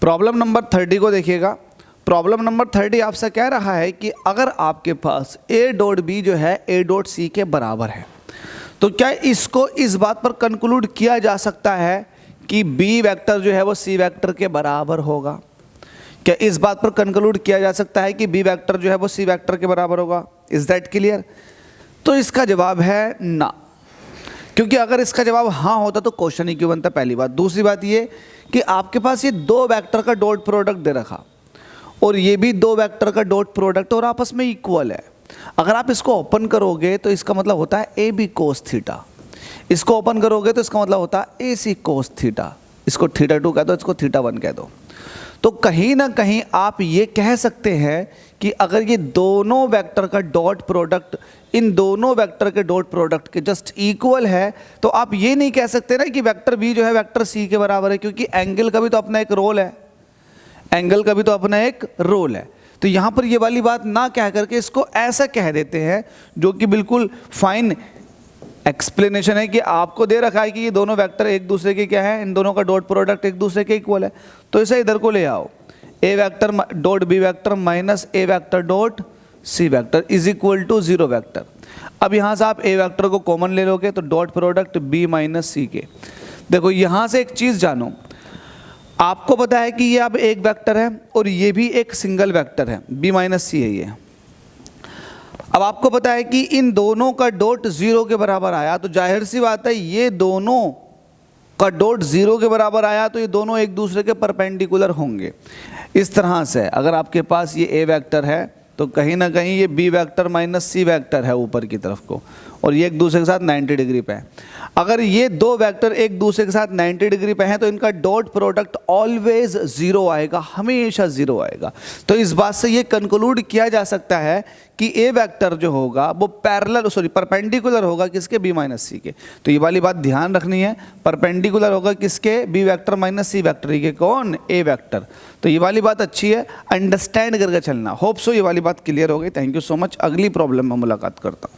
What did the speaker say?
Problem number 30 को देखिएगा। Problem number 30 आपसे कह रहा है कि अगर आपके पास a डॉट बी जो है a डॉट सी के बराबर है तो क्या इसको इस बात पर कंक्लूड किया जा सकता है कि b वेक्टर जो है वो c वेक्टर के बराबर होगा? क्या इस बात पर कंक्लूड किया जा सकता है कि b वेक्टर जो है वो c वेक्टर के बराबर होगा? Is that clear? तो इसका जवाब है ना, क्योंकि अगर इसका जवाब हाँ होता तो क्वेश्चन ही क्यों बनता, पहली बात। दूसरी बात ये कि आपके पास ये दो वेक्टर का डॉट प्रोडक्ट दे रखा और ये भी दो वेक्टर का डॉट प्रोडक्ट और आपस में इक्वल है। अगर आप इसको ओपन करोगे तो इसका मतलब होता है ए बी कोस थीटा, इसको ओपन करोगे तो इसका मतलब होता है ए सी कोस थीटा। इसको थीटा 2 कह दो, इसको थीटा 1 कह दो। तो कहीं ना कहीं आप ये कह सकते हैं कि अगर ये दोनों वेक्टर का डॉट प्रोडक्ट इन दोनों वेक्टर के डॉट प्रोडक्ट के जस्ट इक्वल है, तो आप ये नहीं कह सकते ना कि वेक्टर बी जो है वेक्टर सी के बराबर है, क्योंकि एंगल का भी तो अपना एक रोल है, एंगल का भी तो अपना एक रोल है। तो यहाँ पर ये वाली बात ना कह करके इसको ऐसा कह देते हैं, जो कि बिल्कुल फाइन एक्सप्लेनेशन है कि आपको दे रखा है कि ये दोनों वेक्टर एक दूसरे के क्या है, इन दोनों का डॉट प्रोडक्ट एक दूसरे के इक्वल है। तो इसे इधर को ले आओ, A vector dot B vector minus A vector dot C vector is equal to 0 vector. अब यहाँ से आप ए वेक्टर को कॉमन ले लोगे तो डॉट प्रोडक्ट बी माइनस सी के। देखो यहाँ से एक चीज़ जानो, आपको पता है कि ये अब एक वेक्टर है और ये भी एक सिंगल वेक्टर है, बी माइनस सी है ये। अब आपको पता है कि इन दोनों का डॉट 0 के बराबर आया, तो जाहिर सी बात है ये दोनों का डॉट 0 के बराबर आया तो ये दोनों एक दूसरे के परपेंडिकुलर होंगे। इस तरह से अगर आपके पास ये ए वेक्टर है तो कहीं ना कहीं ये B vector minus C vector है ऊपर की तरफ को, और ये एक दूसरे के साथ 90 डिग्री पे है। अगर ये दो वेक्टर एक दूसरे के साथ 90 डिग्री पे हैं तो इनका डॉट प्रोडक्ट ऑलवेज 0 आएगा, हमेशा 0 आएगा। तो इस बात से ये कंक्लूड किया जा सकता है कि ए वेक्टर जो होगा वो परपेंडिकुलर होगा किसके, बी माइनस सी के। तो ये वाली बात ध्यान रखनी है, परपेंडिकुलर होगा किसके, B vector minus C vector के, कौन, ए वेक्टर। तो ये वाली बात अच्छी है, अंडरस्टैंड करके चलना। होप सो ये वाली बात क्लियर हो गई। Thank you so much. अगली प्रॉब्लम में मुलाकात करता हूँ।